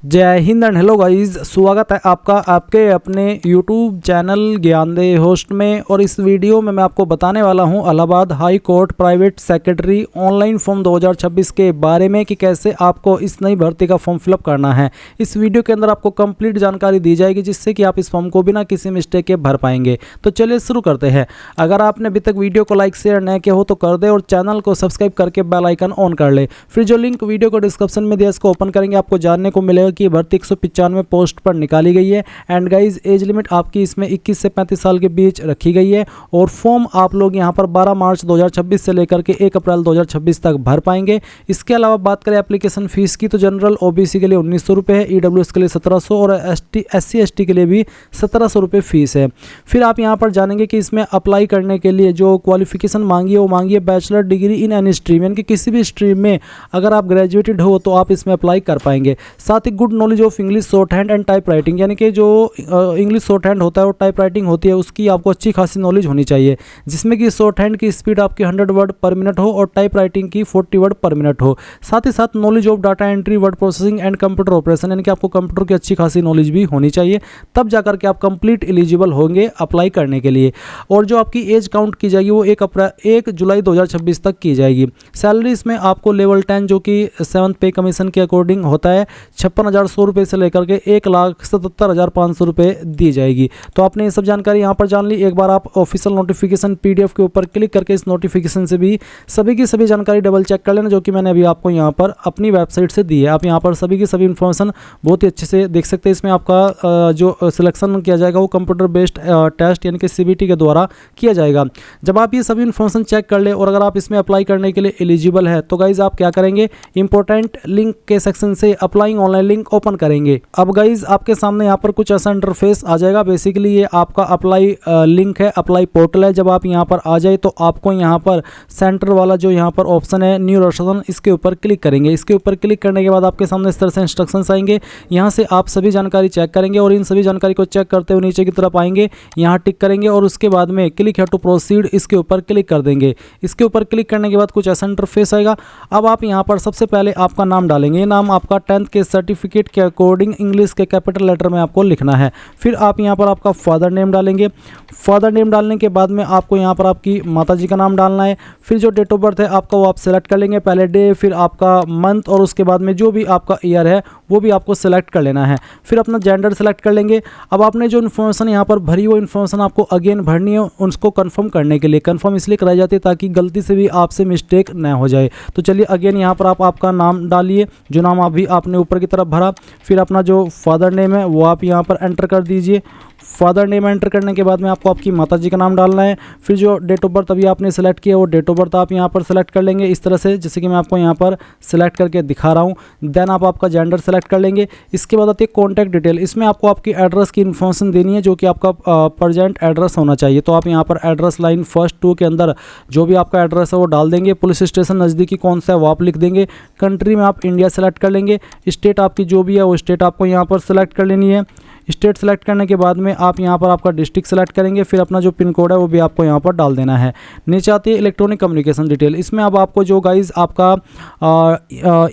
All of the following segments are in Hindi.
जय हिंद एंड हेलो गाइस, स्वागत है आपका आपके अपने YouTube चैनल ज्ञानदेह होस्ट में। और इस वीडियो में मैं आपको बताने वाला हूं Allahabad high court private secretary online form 2026 के बारे में कि कैसे आपको इस नई भर्ती का फॉर्म फिलअप करना है। इस वीडियो के अंदर आपको कंप्लीट जानकारी दी जाएगी जिससे कि आप इस फॉर्म को बिना किसी मिस्टेक के भर पाएंगे। तो चलिए शुरू करते हैं। अगर आपने अभी तक वीडियो को लाइक शेयर न किया हो तो कर दे और चैनल को सब्सक्राइब करके बेल आइकन ऑन कर ले। फिर जो लिंक वीडियो को डिस्क्रिप्शन में दिया इसको ओपन करेंगे, आपको जानने को मिलेगा कि भर्ती 195 पोस्ट पर निकाली गई है। एंड गाइज एज लिमिट आपकी इसमें 21 से 35 साल के बीच रखी गई है। और फॉर्म आप लोग यहां पर 12 मार्च 2026 से लेकर के 1 अप्रैल 2026 तक भर पाएंगे। इसके अलावा बात करें एप्लीकेशन फीस की तो जनरल ओबीसी के लिए 1900 रुपये है, ईडब्ल्यूएस के लिए 1700 और एससी एसटी के लिए भी 1700 रुपये फीस है। फिर आप यहां पर जानेंगे कि इसमें अप्लाई करने के लिए जो क्वालिफिकेशन मांगी है वो मांगी है bachelor degree in any stream, यानी कि किसी भी स्ट्रीम में अगर आप ग्रेजुएटेड हो तो आप इसमें अप्लाई कर पाएंगे। साथ ही good knowledge of English shorthand and typewriting, यानी कि जो इंग्लिश शॉर्ट हैंड होता है और टाइप राइटिंग होती है उसकी आपको अच्छी खासी नॉलेज होनी चाहिए, जिसमें कि शॉर्ट हैंड की स्पीड आपकी 100 वर्ड पर मिनट हो और टाइप राइटिंग की 40 वर्ड पर मिनट हो। साथ ही साथ knowledge of data entry, word processing and computer operation, यानी कि आपको कंप्यूटर की अच्छी खासी नॉलेज भी होनी चाहिए, तब जाकर के आप कंप्लीट एलिजिबल होंगे अप्लाई करने के लिए। और जो आपकी एज काउंट की जाएगी वो 1 जुलाई 2026 तक की जाएगी। सैलरी इसमें आपको लेवल 10 जो कि 7th पे कमीशन के अकॉर्डिंग होता है 56,100 रुपये से लेकर के 1,77,500 रुपये दी जाएगी। तो आपने ये सब जानकारी यहाँ पर जान ली। एक बार आप ऑफिशियल नोटिफिकेशन PDF के ऊपर क्लिक करके इस नोटिफिकेशन से भी सभी की सभी जानकारी डबल चेक कर लेना, जो कि मैंने अभी आपको यहाँ पर अपनी वेबसाइट से दी है। आप यहाँ पर सभी की सभी इन्फॉर्मेशन बहुत ही अच्छे से देख सकते हैं। इसमें आपका जो सिलेक्शन किया जाएगा वो कंप्यूटर बेस्ड टेस्ट यानी कि CBT के द्वारा किया जाएगा। जब आप ये सभी इन्फॉर्मेशन चेक कर ले और अगर आप इसमें अप्लाई करने के लिए एलिजिबल है तो गाइज आप क्या करेंगे, इंपॉर्टेंट लिंक के सेक्शन से अप्लाइंग ऑनलाइन लिंक ओपन करेंगे। अब गाइज आपके सामने यहाँ पर कुछ ऐसा इंटरफेस आ जाएगा। बेसिकली ये आपका अप्लाई लिंक है, अप्लाई पोर्टल है। जब आप यहाँ पर आ जाए तो आपको यहाँ पर सेंटर वाला जो यहाँ पर ऑप्शन है न्यू रजिस्ट्रेशन, इसके ऊपर क्लिक करेंगे। इसके ऊपर क्लिक करने के बाद आपके सामने इस तरह से इंस्ट्रक्शंस आएंगे। यहाँ से आप सभी जानकारी चेक करेंगे और इन सभी जानकारी को चेक करते हुए नीचे की तरफ आएंगे, यहाँ टिक करेंगे और उसके बाद में क्लिक है टू प्रोसीड, इसके ऊपर क्लिक कर देंगे। इसके ऊपर क्लिक करने के बाद कुछ ऐसा इंटरफेस आएगा। अब आप यहाँ पर सबसे पहले आपका नाम डालेंगे। ये नाम आपका 10th के सर्टिफिकेट के अकॉर्डिंग इंग्लिश के कैपिटल लेटर में आपको लिखना है। फिर आप यहाँ पर आपका फादर नेम डालेंगे। फादर नेम डालने के बाद में आपको यहाँ पर आपकी माताजी का नाम डालना है। फिर जो डेट ऑफ बर्थ है आपका वो आप सेलेक्ट कर लेंगे, पहले डे, फिर आपका मंथ और उसके बाद में जो भी आपका ईयर है वो भी आपको सेलेक्ट कर लेना है। फिर अपना जेंडर सेलेक्ट कर लेंगे। अब आपने जो इन्फॉर्मेशन यहाँ पर भरी वो इन्फॉर्मेशन आपको अगेन भरनी है उसको कंफर्म करने के लिए। कंफर्म इसलिए कराई जाती है ताकि गलती से भी आपसे मिस्टेक न हो जाए। तो चलिए अगेन यहाँ पर आप आपका नाम डालिए, जो नाम अभी आपने ऊपर की तरफ भरा। फिर अपना जो फादर नेम है वो आप यहाँ पर एंटर कर दीजिए। फादर नेम एंटर करने के बाद में आपको आपकी माताजी का नाम डालना है। फिर जो डेट ऑफ बर्थ अभी आपने सेलेक्ट किया वो डेट ऑफ बर्थ आप यहाँ पर सेलेक्ट कर लेंगे इस तरह से, जैसे कि मैं आपको यहाँ पर सेलेक्ट करके दिखा रहा हूँ। देन आप आपका जेंडर सेलेक्ट कर लेंगे। इसके बाद आती है कॉन्टैक्ट डिटेल। इसमें आपको आपकी एड्रेस की इन्फॉर्मेशन देनी है जो कि आपका प्रेजेंट एड्रेस होना चाहिए। तो आप यहाँ पर एड्रेस लाइन फर्स्ट 2 के अंदर जो भी आपका एड्रेस है वो डाल देंगे। पुलिस स्टेशन नज़दीकी कौन सा है वो आप लिख देंगे। कंट्री में आप इंडिया सेलेक्ट कर लेंगे। स्टेट आपकी जो भी है वो स्टेट आपको यहाँ पर सेलेक्ट कर लेनी है। स्टेट सेलेक्ट करने के बाद में आप यहाँ पर आपका डिस्ट्रिक्ट सेलेक्ट करेंगे। फिर अपना जो पिन कोड है वो भी आपको यहाँ पर डाल देना है। नीचे आती है इलेक्ट्रॉनिक कम्युनिकेशन डिटेल। इसमें अब आपको जो गाइज आपका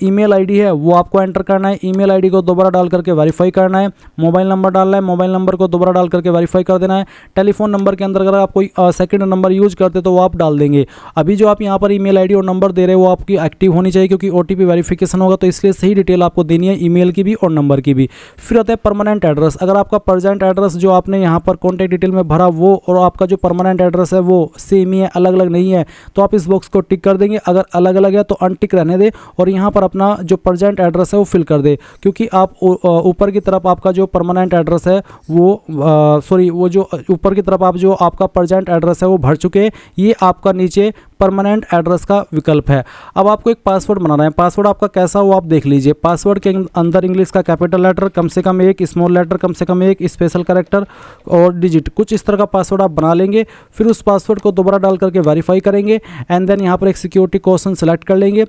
ईमेल आईडी है वो आपको एंटर करना है। ईमेल आईडी को दोबारा डाल करके वेरीफाई करना है। मोबाइल नंबर डालना है, मोबाइल नंबर को दोबारा डाल करके वेरीफाई कर देना है। टेलीफोन नंबर के अंदर अगर आप कोई सेकंड नंबर यूज करते तो वो आप डाल देंगे। अभी जो आप यहाँ पर ईमेल आईडी और नंबर दे रहे हो वो आपकी एक्टिव होनी चाहिए क्योंकि OTP वेरिफिकेशन होगा, तो इसलिए सही डिटेल आपको देनी है, ईमेल की भी और नंबर की भी। फिर आता है परमानेंट एड्रेस। अगर आपका प्रेजेंट एड्रेस जो आपने यहाँ पर कॉन्टैक्ट डिटेल में भरा वो और आपका जो परमानेंट एड्रेस है वो सेम ही है, अलग अलग नहीं है, तो आप इस बॉक्स को टिक कर देंगे। अगर अलग अलग है तो अनटिक रहने दे और यहाँ पर अपना जो प्रेजेंट एड्रेस है वो फिल कर दे, क्योंकि आप ऊपर की तरफ आपका जो परमानेंट एड्रेस है वो जो ऊपर की तरफ आप जो आपका प्रेजेंट एड्रेस है वो भर चुके हैं। ये आपका नीचे परमानेंट एड्रेस का विकल्प है। अब आपको एक पासवर्ड बनाना है। पासवर्ड आपका कैसा हो आप देख लीजिए। पासवर्ड के अंदर इंग्लिश का कैपिटल लेटर कम से कम 1, स्मॉल लेटर कम से कम 1, स्पेशल कैरेक्टर और डिजिट, कुछ इस तरह का पासवर्ड आप बना लेंगे। फिर उस पासवर्ड को दोबारा डाल करके वेरीफाई करेंगे एंड देन यहाँ पर एक सिक्योरिटी क्वेश्चन सेलेक्ट कर लेंगे।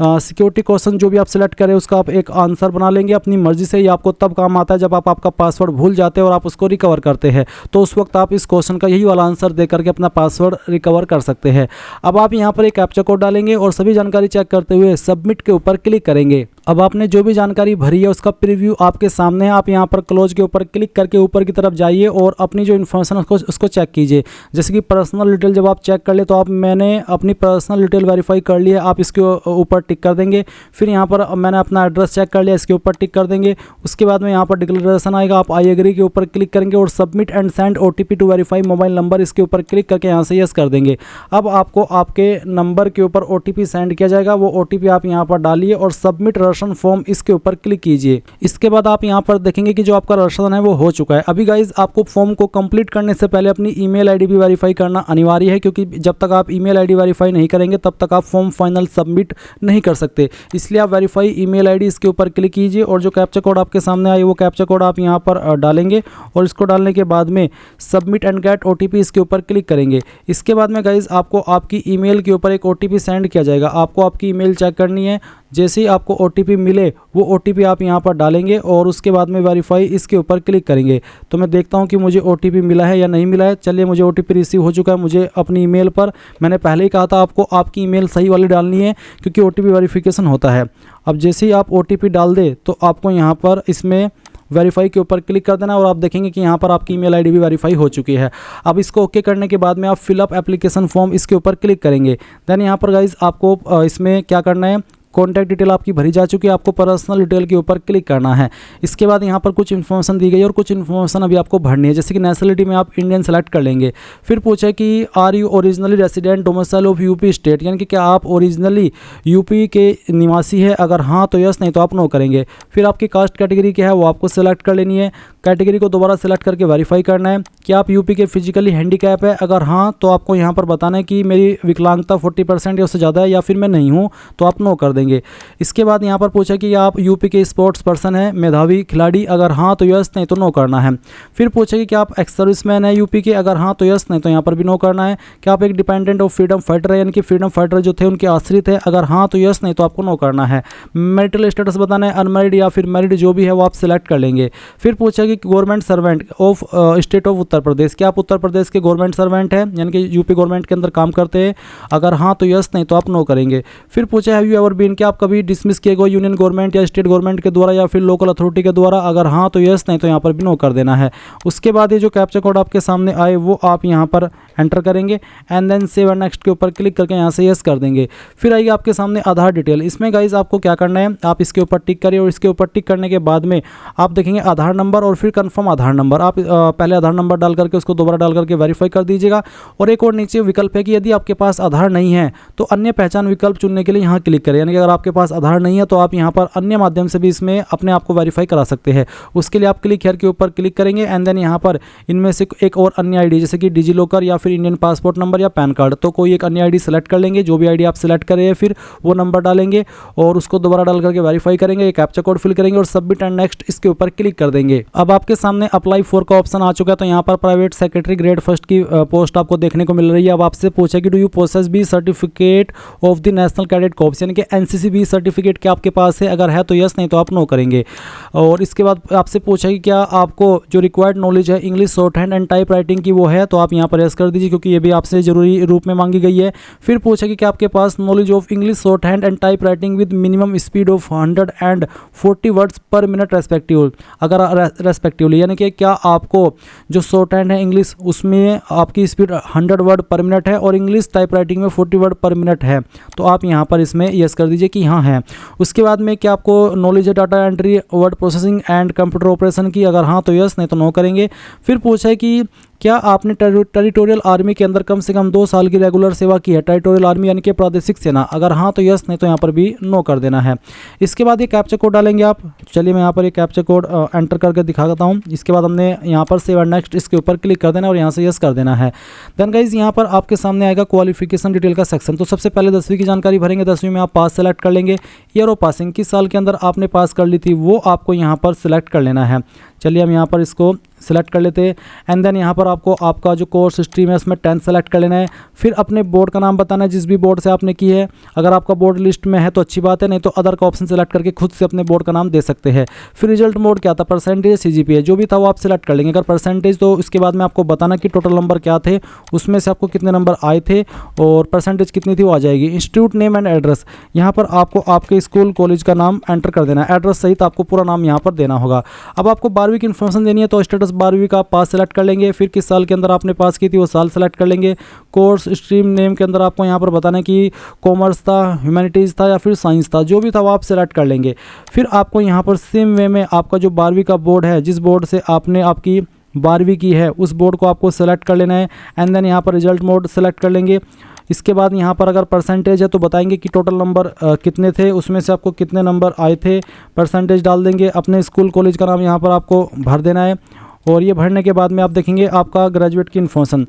सिक्योरिटी क्वेश्चन जो भी आप सिलेक्ट करें उसका आप एक आंसर बना लेंगे अपनी मर्जी से। ये आपको तब काम आता है जब आप आपका पासवर्ड भूल जाते हैं और आप उसको रिकवर करते हैं, तो उस वक्त आप इस क्वेश्चन का यही वाला आंसर दे करके अपना पासवर्ड रिकवर कर सकते हैं। अब आप यहाँ पर एक कैप्चा कोड डालेंगे और सभी जानकारी चेक करते हुए सबमिट के ऊपर क्लिक करेंगे। अब आपने जो भी जानकारी भरी है उसका प्रीव्यू आपके सामने है। आप यहाँ पर क्लोज के ऊपर क्लिक करके ऊपर की तरफ जाइए और अपनी जो इन्फॉर्मेशन है उसको चेक कीजिए। जैसे कि पर्सनल डिटेल जब आप चेक कर ले तो मैंने अपनी पर्सनल डिटेल वेरीफाई कर ली है, आप इसके ऊपर टिक कर देंगे। फिर यहाँ पर मैंने अपना एड्रेस चेक कर लिया, इसके ऊपर टिक कर देंगे। उसके बाद में यहाँ पर डिक्लेरेशन आएगा, आप आई एग्री के ऊपर क्लिक करेंगे और submit and send OTP to verify mobile number, इसके ऊपर क्लिक करके यहाँ से यस कर देंगे। अब आपको आपके नंबर के ऊपर OTP सेंड किया जाएगा, वो OTP आप यहाँ पर डालिए और सबमिट रजिस्ट्रेशन फॉर्म इसके ऊपर क्लिक कीजिए। इसके बाद आप यहाँ पर देखेंगे कि जो आपका रजिस्ट्रेशन है वो हो चुका है। अभी गाइज आपको फॉर्म को कंप्लीट करने से पहले अपनी ईमेल आईडी भी वेरीफाई करना अनिवार्य है, क्योंकि जब तक आप ईमेल आईडी वेरीफाई नहीं करेंगे तब तक आप फॉर्म फाइनल सबमिट नहीं कर सकते। इसलिए आप वेरीफाई ईमेल आईडी इसके ऊपर क्लिक कीजिए और जो कैप्चा कोड आपके सामने आए वो कैप्चा कोड आप यहाँ पर डालेंगे और इसको डालने के बाद में सबमिट एंड गेट OTP इसके ऊपर क्लिक करेंगे। इसके बाद में गाइज आपको आपकी ईमेल के ऊपर एक OTP सेंड किया जाएगा, आपको आपकी ईमेल चेक करनी है। जैसे ही आपको OTP मिले वो OTP आप यहाँ पर डालेंगे और उसके बाद में वेरीफाई इसके ऊपर क्लिक करेंगे। तो मैं देखता हूँ कि मुझे OTP मिला है या नहीं मिला है। चलिए, मुझे OTP रिसीव हो चुका है। मुझे अपनी ईमेल पर, मैंने पहले ही कहा था आपको आपकी ईमेल सही वाली डालनी है क्योंकि OTP वेरिफिकेशन होता है। अब जैसे ही आप OTP डाल दे तो आपको यहाँ पर इसमें वेरीफाई के ऊपर क्लिक कर देना और आप देखेंगे कि यहाँ पर आपकी ईमेल आईडी भी वेरीफाई हो चुकी है। अब इसको ओके करने के बाद में आप फिलअप एप्लीकेशन फॉर्म इसके ऊपर क्लिक करेंगे। देन यहाँ पर गाइज आपको इसमें क्या करना है, कॉन्टैक्ट डिटेल आपकी भरी जा चुकी है, आपको पर्सनल डिटेल के ऊपर क्लिक करना है। इसके बाद यहाँ पर कुछ इन्फॉर्मेशन दी गई है और कुछ इन्फॉर्मेशन अभी आपको भरनी है। जैसे कि नेशनलिटी में आप इंडियन सेलेक्ट कर लेंगे। फिर पूछा कि are you originally resident domicile of UP state, यानी कि क्या आप ओरिजिनली यूपी के निवासी है, अगर हाँ तो यस, नहीं तो आप नो करेंगे। फिर आपकी कास्ट कैटेगरी क्या है वो आपको सेलेक्ट कर लेनी है। कैटेगरी को दोबारा सेलेक्ट करके वेरीफाई करना है। क्या आप यूपी के फिजिकली हैंडीकैप है, अगर हाँ तो आपको यहाँ पर बताना है कि मेरी विकलांगता 40% या उससे ज़्यादा है या फिर मैं नहीं हूँ, तो आप नो कर देंगे। इसके बाद यहाँ पर पूछा कि आप यूपी के स्पोर्ट्स पर्सन है, मेधावी खिलाड़ी, अगर हाँ तो यस, नहीं तो नो करना है। फिर पूछा कि क्या आप एक्स सर्विसमैन है यूपी के, अगर हाँ तो यस, नहीं तो यहाँ पर भी नो करना है। क्या आप एक डिपेंडेंट ऑफ फ्रीडम फाइटर है, यानी कि फ्रीडम फाइटर जो थे उनके आश्रित है, अगर हाँ तो यस, नहीं तो आपको नो करना है। मैरिटल स्टेटस बताना है, अनमैरिड या फिर मैरिड जो भी है वो आप सिलेक्ट कर लेंगे। फिर पूछा कि government servant of state of Uttar Pradesh, क्या आप उत्तर प्रदेश के गवर्नमेंट सर्वेंट हैं, यानी कि यूपी गवर्नमेंट के अंदर काम करते हैं, अगर हाँ तो यस, नहीं तो आप नो करेंगे। फिर पूछा हैव यू एवर बीन, क्या आप कभी डिसमिस किए गए यूनियन गवर्नमेंट या स्टेट गवर्नमेंट के द्वारा या फिर लोकल अथॉरिटी के द्वारा, अगर हाँ तो यस, नहीं तो यहाँ पर भी नो कर देना है। उसके बाद ये जो कैप्चा कोड आपके सामने आए वो आप यहाँ पर एंटर करेंगे and then save and next के ऊपर क्लिक करके यहाँ से यस कर देंगे। फिर आइए आपके सामने आधार डिटेल। इसमें गाइज आपको क्या करना है, आप इसके ऊपर टिक करिए और इसके ऊपर टिक करने के बाद में आप देखेंगे आधार नंबर और फिर कंफर्म आधार नंबर। आप पहले आधार नंबर डाल करके उसको दोबारा डाल करके वेरीफाई कर दीजिएगा। और एक और नीचे विकल्प है कि यदि आपके पास आधार नहीं है तो अन्य पहचान विकल्प चुनने के लिए यहाँ क्लिक करें, यानी कि अगर आपके पास आधार नहीं है तो आप यहाँ पर अन्य माध्यम से भी इसमें अपने आप को वेरीफाई करा सकते हैं। उसके लिए आप क्लिक हेयर के ऊपर क्लिक करेंगे एंड देन यहाँ पर इनमें से एक और अन्य आईडी जैसे कि डिजी लॉकर या फिर इंडियन पासपोर्ट नंबर या पैन कार्ड, तो कोई एक अन्य आईडी सेलेक्ट कर लेंगे। जो भी आईडी आप सेलेक्ट करें फिर वो नंबर डालेंगे और उसको दोबारा डाल करके वेरीफाई करेंगे, एक कैप्चा कोड फिल करेंगे और सबमिट एंड नेक्स्ट इसके ऊपर क्लिक कर देंगे। अब आपके सामने अप्लाई फॉर का ऑप्शन आ चुका है। तो यहाँ पर प्राइवेट सेक्रेटरी ग्रेड फर्स्ट की पोस्ट आपको देखने को मिल रही है। अब आपसे पूछा कि do you possess B certificate of the national cadet corps, यानी कि एनसीसी बी सर्टिफिकेट क्या आपके पास है, अगर है तो यस, नहीं तो आप नो करेंगे। और इसके बाद आपसे पूछा कि क्या आपको जो रिक्वायर्ड नॉलेज है English shorthand and type writing की वो है, तो आप यहाँ पर यस कर दीजिए क्योंकि ये भी आपसे जरूरी रूप में मांगी गई है। फिर पूछा कि क्या आपके पास knowledge of English shorthand and typewriting with minimum speed of 140 words per minute respectively, यानी कि क्या आपको जो शॉर्ट हैंड है इंग्लिश उसमें आपकी स्पीड 100 वर्ड पर मिनट है और इंग्लिश टाइप राइटिंग में 40 वर्ड पर मिनट है, तो आप यहाँ पर इसमें यस कर दीजिए कि हाँ है। उसके बाद में क्या आपको नॉलेज है data entry word processing and computer operation की, अगर हाँ तो यस, नहीं तो नो करेंगे। फिर पूछा है कि क्या आपने टेरिटोरियल आर्मी के अंदर कम से कम 2 साल की रेगुलर सेवा की है, टेरिटोरियल आर्मी यानी कि प्रादेशिक सेना, अगर हाँ तो यस, नहीं तो यहाँ पर भी नो कर देना है। इसके बाद ये कैप्चा कोड डालेंगे आप। चलिए मैं यहाँ पर एक कैप्चा कोड एंटर करके दिखा देता हूँ। इसके बाद हमने यहाँ पर सेव एंड नेक्स्ट इसके ऊपर क्लिक कर देना और यहाँ से यस कर देना है। देन गाइज यहाँ पर आपके सामने आएगा क्वालिफिकेशन डिटेल का सेक्शन। तो सबसे पहले 10वीं की जानकारी भरेंगे। 10वीं में आप पास सेलेक्ट कर लेंगे। ईयर ऑफ पासिंग किस साल के अंदर आपने पास कर ली थी वो आपको यहाँ पर सिलेक्ट कर लेना है। चलिए हम यहाँ पर इसको सेलेक्ट कर लेते हैं। एंड देन यहाँ पर आपको आपका जो कोर्स स्ट्रीम है उसमें 10 सेलेक्ट कर लेना है। फिर अपने बोर्ड का नाम बताना है, जिस भी बोर्ड से आपने की है। अगर आपका बोर्ड लिस्ट में है तो अच्छी बात है, नहीं तो अदर का ऑप्शन सेलेक्ट करके खुद से अपने बोर्ड का नाम दे सकते हैं। फिर रिजल्ट मोड क्या था, परसेंटेज, CGPA जो भी था वो आप सेलेक्ट कर लेंगे। अगर परसेंटेज तो उसके बाद में आपको बताना कि टोटल नंबर क्या थे, उसमें से आपको कितने नंबर आए थे और परसेंटेज कितनी थी वो आ जाएगी। इंस्टीट्यूट नेम एंड एड्रेस, यहाँ पर आपको आपके स्कूल कॉलेज का नाम एंटर कर देना है, एड्रेस सहित आपको पूरा नाम यहाँ पर देना होगा। अब आपको 12वीं की इन्फॉर्मेशन देनी है तो स्टेटस 12वीं का पास सेलेक्ट कर लेंगे। फिर किस साल के अंदर आपने पास की थी वो साल सेलेक्ट कर लेंगे। कोर्स स्ट्रीम नेम के अंदर आपको यहाँ पर बताना है कि कॉमर्स था, ह्यूमैनिटीज़ था या फिर साइंस था, जो भी था वो आप सेलेक्ट कर लेंगे। फिर आपको यहाँ पर सेम वे में आपका जो 12वीं का बोर्ड है, जिस बोर्ड से आपने आपकी 12वीं की है उस बोर्ड को आपको सेलेक्ट कर लेना है। एंड देन यहाँ पर रिजल्ट मोड सेलेक्ट कर लेंगे। इसके बाद यहाँ पर अगर परसेंटेज है तो बताएंगे कि टोटल नंबर कितने थे, उसमें से आपको कितने नंबर आए थे, परसेंटेज डाल देंगे। अपने स्कूल कॉलेज का नाम यहाँ पर आपको भर देना है और ये भरने के बाद में आप देखेंगे आपका ग्रेजुएट की इन्फॉर्मेशन।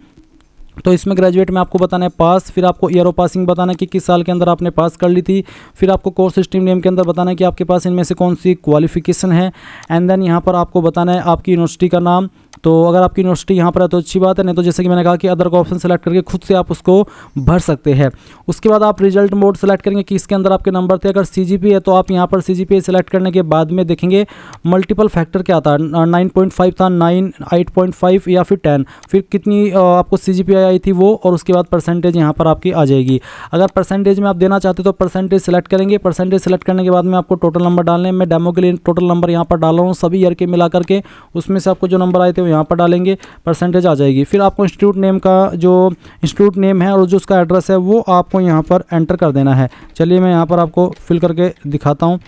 तो इसमें ग्रेजुएट में आपको बताना है पास, फिर आपको ईयर ऑफ पासिंग बताना है कि किस साल के अंदर आपने पास कर ली थी। फिर आपको कोर्स स्ट्रीम नेम के अंदर बताना है कि आपके पास इनमें से कौन सी क्वालिफिकेशन है। एंड देन यहाँ पर आपको बताना है आपकी यूनिवर्सिटी का नाम। तो अगर आपकी यूनिवर्सिटी यहाँ पर है तो अच्छी बात है, नहीं तो जैसे कि मैंने कहा कि अदर का ऑप्शन सेलेक्ट करके खुद से आप उसको भर सकते हैं। उसके बाद आप रिजल्ट मोड सेलेक्ट करेंगे कि इसके अंदर आपके नंबर थे। अगर CGPA है तो आप यहाँ पर CGPA सेलेक्ट करने के बाद में देखेंगे मल्टीपल फैक्टर क्या था, 9.5 था, 9, 8.5 या फिर 10, फिर कितनी आपको CGPA आई थी वो, और उसके बाद परसेंटेज यहाँ पर आपकी आ जाएगी। अगर परसेंटेज में आप देना चाहते तो परसेंटेज सेलेक्ट करेंगे। परसेंटेज सेलेक्ट करने के बाद में आपको टोटल नंबर डालने हैं। मैं डेमो के लिए टोटल नंबर यहाँ पर डाल रहा हूँ, सभी ईयर के मिला करके, उसमें से आपको जो नंबर आए थे वो यहाँ पर डालेंगे, परसेंटेज आ जाएगी। फिर आपको इंस्टीट्यूट नेम का जो इंस्टीट्यूट नेम है और जो उसका एड्रेस है वो आपको यहाँ पर एंटर कर देना है। चलिए मैं यहाँ पर आपको फिल करके दिखाता हूँ।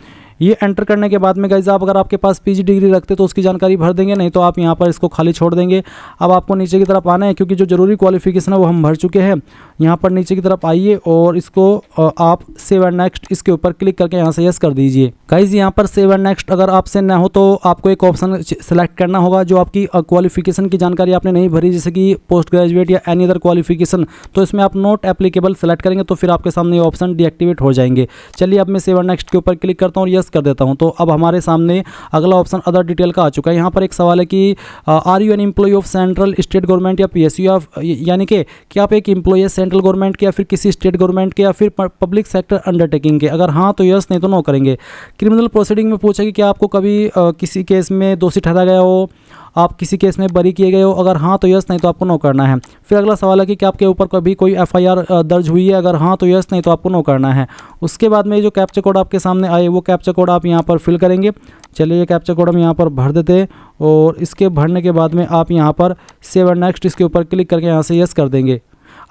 ये एंटर करने के बाद में गाइस आप अगर आपके पास PG डिग्री रखते तो उसकी जानकारी भर देंगे, नहीं तो आप यहाँ पर इसको खाली छोड़ देंगे। अब आपको नीचे की तरफ आना है क्योंकि जो जरूरी क्वालिफिकेशन है वो हम भर चुके हैं। यहाँ पर नीचे की तरफ आइए और इसको आप सेव एंड नेक्स्ट इसके ऊपर क्लिक करके यहाँ से यस कर दीजिए। गाइस यहाँ पर सेव एंड नेक्स्ट अगर आपसे ना हो तो आपको एक ऑप्शन सेलेक्ट करना होगा जो आपकी क्वालिफिकेशन की जानकारी आपने नहीं भरी, जैसे कि पोस्ट ग्रेजुएट या एनी अदर क्वालिफिकेशन, तो इसमें आप नॉट एप्लीकेबल सेलेक्ट करेंगे तो फिर आपके सामने ये ऑप्शन डीएक्टिवेट हो जाएंगे। चलिए अब मैं सेव एंड नेक्स्ट के ऊपर क्लिक करता हूँ और यस कर देता हूँ। तो अब हमारे सामने अगला ऑप्शन अदर डिटेल का आ चुका है। यहाँ पर एक सवाल है कि are you an employ of central state government या PSU, यानी कि क्या आप एक एम्प्लॉय है सेंट्रल गवर्नमेंट के या फिर किसी स्टेट गवर्नमेंट के या फिर पब्लिक सेक्टर अंडरटेकिंग के। अगर हाँ तो यस, नहीं तो नो करेंगे। क्रिमिनल प्रोसीडिंग में पूछा कि क्या आपको कभी किसी केस में दोषी ठहरा गया हो, आप किसी केस में बरी किए गए हो। अगर हाँ तो यस, नहीं तो आपको नो करना है। फिर अगला सवाल है कि क्या आपके ऊपर कभी कोई FIR दर्ज हुई है। अगर हाँ तो यस, नहीं तो आपको नो करना है। उसके बाद में जो कैप्चा कोड आपके सामने आए वो कैप्चा कोड आप यहाँ पर फिल करेंगे। चलिए ये कैप्चा कोड हम यहाँ पर भर देते हैं और इसके भरने के बाद में आप यहाँ पर सेव एंड नेक्स्ट इसके ऊपर क्लिक करके यहाँ से यस कर देंगे।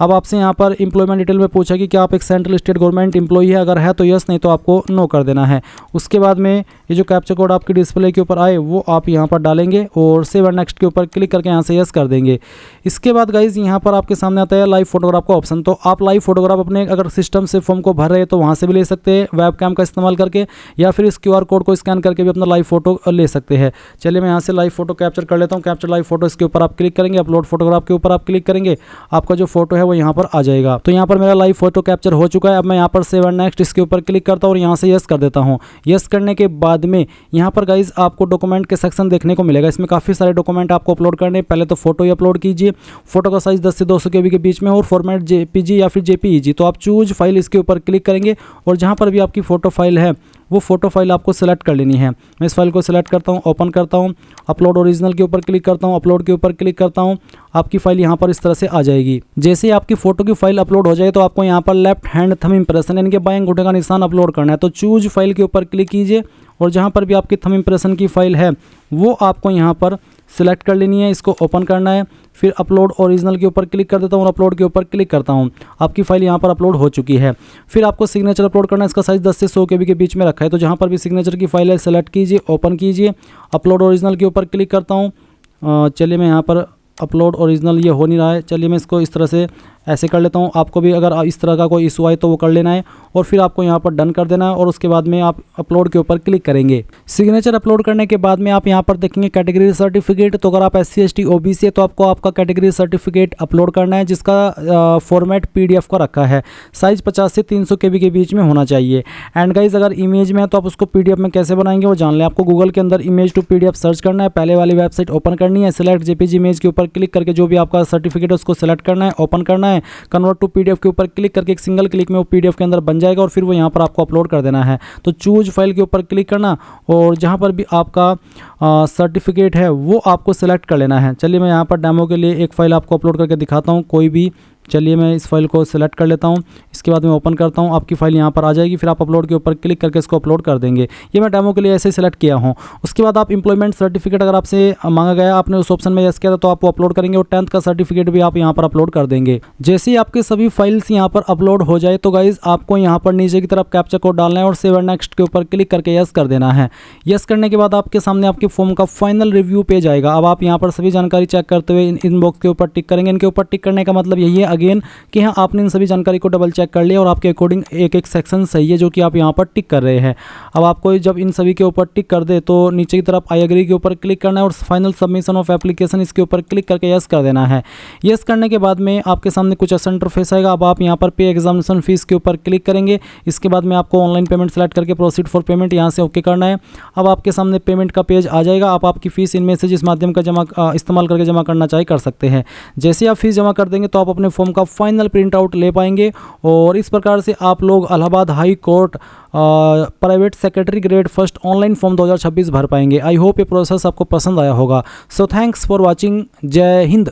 अब आपसे यहाँ पर एम्प्लॉयमेंट डिटेल में पूछा कि क्या आप एक सेंट्रल स्टेट गवर्नमेंट एम्प्लॉई है। अगर है तो यस, नहीं तो आपको नो कर देना है। उसके बाद में ये जो कैप्चा कोड आपके डिस्प्ले के ऊपर आए वो आप यहाँ पर डालेंगे और सेव एंड नेक्स्ट के ऊपर क्लिक करके यहाँ से यस कर देंगे। इसके बाद गाइज यहाँ पर आपके सामने आता है लाइव फोटोग्राफ का ऑप्शन। तो आप लाइव फोटोग्राफ अपने अगर सिस्टम से फॉर्म को भर रहे हैं तो वहाँ से भी ले सकते हैं वेब कैम का इस्तेमाल करके, या फिर इस QR कोड को स्कैन करके भी अपना लाइव फोटो ले सकते हैं। चलिए मैं यहाँ से लाइव फोटो कैप्चर कर लेता हूँ। कैप्चर लाइव फोटो इसके ऊपर आप क्लिक करेंगे, अपलोड फोटोग्राफ के ऊपर आप क्लिक करेंगे, आपका जो फोटो है वो यहाँ पर आ जाएगा। तो यहाँ पर मेरा लाइव फोटो कैप्चर हो चुका है। अब मैं यहाँ पर सेव एंड नेक्स्ट इसके ऊपर क्लिक करता हूँ और यहाँ से यस कर देता हूँ। यस करने के बाद में यहाँ पर गाइज आपको डॉक्यूमेंट के सेक्शन देखने को मिलेगा। इसमें काफ़ी सारे डॉक्यूमेंट आपको अपलोड करने हैं। पहले तो फोटो ही अपलोड कीजिए। फोटो का साइज 10 से 200 KB के बीच में और फॉर्मेट JPG या फिर JPEG। तो आप चूज फाइल इसके ऊपर क्लिक करेंगे और जहाँ पर भी आपकी फ़ोटो फाइल है वो फ़ोटो फाइल आपको सेलेक्ट कर लेनी है। मैं इस फाइल को सेलेक्ट करता हूँ, ओपन करता हूँ, अपलोड ओरिजिनल के ऊपर क्लिक करता हूँ, अपलोड के ऊपर क्लिक करता हूँ। आपकी फ़ाइल यहाँ पर इस तरह से आ जाएगी। जैसे ही आपकी फ़ोटो की फाइल अपलोड हो जाए तो आपको यहाँ पर लेफ्ट हैंड थंब इंप्रेशन यानी कि बाएं अंगूठे का निशान अपलोड करना है। तो चूज फाइल के ऊपर क्लिक कीजिए और जहाँ पर भी आपकी थंब इंप्रेशन की फ़ाइल है वो आपको यहाँ पर सिलेक्ट कर लेनी है। इसको ओपन करना है। फिर अपलोड ओरिजिनल के ऊपर क्लिक कर देता हूँ और अपलोड के ऊपर क्लिक करता हूँ। आपकी फाइल यहाँ पर अपलोड हो चुकी है। फिर आपको सिग्नेचर अपलोड करना है। इसका साइज़ 10 से 100 KB के बीच में रखा है। तो जहाँ पर भी सिग्नेचर की फाइल है सेलेक्ट कीजिए, ओपन कीजिए, अपलोड ओरिजिनल के ऊपर क्लिक करता हूँ। चलिए मैं यहाँ पर अपलोड ओरिजिनल ये हो नहीं रहा है। चलिए मैं इसको इस तरह से ऐसे कर लेता हूँ। आपको भी अगर इस तरह का कोई इशू आए तो वो कर लेना है और फिर आपको यहाँ पर डन कर देना है और उसके बाद में आप अपलोड के ऊपर क्लिक करेंगे। सिग्नेचर अपलोड करने के बाद में आप यहाँ पर देखेंगे कैटेगरी सर्टिफिकेट। तो अगर आप SC ST OBC है तो आपको आपका कैटेगरी सर्टिफिकेट अपलोड करना है, जिसका फॉर्मेट PDF का रखा है। साइज़ 50 से 300 KB के बीच में होना चाहिए। एंड गाइज अगर इमेज में है तो आप उसको PDF में कैसे बनाएंगे वो जान लें। आपको गूगल के अंदर इमेज टू PDF सर्च करना है, पहले वाली वेबसाइट ओपन करनी है, सिलेक्ट JPG इमेज के ऊपर क्लिक करके जो भी आपका सर्टिफिकेट है उसको सेलेक्ट करना है, ओपन करना है, कन्वर्ट टू PDF के ऊपर क्लिक करके एक सिंगल क्लिक में वो PDF के अंदर बन जाएगा और फिर वो यहाँ पर आपको अपलोड कर देना है। तो चूज फाइल के ऊपर क्लिक करना और जहाँ पर भी आपका सर्टिफिकेट है वो आपको सेलेक्ट कर लेना है। चलिए मैं यहाँ पर डेमो के लिए एक फ़ाइल आपको अपलोड करके दिखाता हूँ कोई भी। चलिए मैं इस फाइल को सिलेक्ट कर लेता हूँ, इसके बाद मैं ओपन करता हूँ, आपकी फ़ाइल यहाँ पर आ जाएगी। फिर आप अपलोड के ऊपर क्लिक करके इसको अपलोड कर देंगे। ये मैं डेमो के लिए ऐसे सिलेक्ट किया हूँ। उसके बाद आप एम्प्लॉयमेंट सर्टिफिकेट अगर आपसे मांगा गया, आपने उस ऑप्शन में यस किया था तो आप वो अपलोड करेंगे और 10th का सर्टिफिकेट भी आप यहाँ पर अपलोड कर देंगे। जैसे ही आपके सभी फाइल्स यहाँ पर अपलोड हो जाए तो गाइज आपको यहाँ पर नीचे की तरफ कैप्चा कोड डालना है और सेव एंड नेक्स्ट के ऊपर क्लिक करके यस कर देना है। यस करने के बाद आपके सामने आपके फॉर्म का फाइनल रिव्यू पेज आएगा। अब आप यहाँ पर सभी जानकारी चेक करते हुए इन बॉक्स के ऊपर टिक करेंगे। इनके ऊपर टिक करने का मतलब यही है अगेन कि हाँ आपने इन सभी जानकारी को डबल चेक कर लिया और आपके अकॉर्डिंग एक एक सेक्शन सही है जो कि आप यहाँ पर टिक कर रहे हैं। अब आपको जब इन सभी के ऊपर टिक कर दे तो नीचे की तरफ आई एग्री के ऊपर क्लिक करना है और फाइनल सबमिशन ऑफ एप्लीकेशन इसके ऊपर क्लिक करके यस कर देना है। यस करने के बाद में आपके सामने कुछ ऐसा इंटरफेस आएगा। अब आप यहाँ पर पे एग्जामिनेशन फीस के ऊपर क्लिक करेंगे। इसके बाद में आपको ऑनलाइन पेमेंट सेलेक्ट करके प्रोसीड फॉर पेमेंट यहाँ से ओके करना है। अब आपके सामने पेमेंट का पेज आ जाएगा। आप आपकी फ़ीस इनमें से जिस माध्यम का इस्तेमाल करके जमा करना चाहे कर सकते हैं। जैसे आप फीस जमा कर देंगे तो आप अपने फॉर्म का फाइनल प्रिंट आउट ले पाएंगे और इस प्रकार से आप लोग Allahabad high court private secretary grade first online form 2026 भर पाएंगे। आई होप ये प्रोसेस आपको पसंद आया होगा। So thanks for watching. जय हिंद।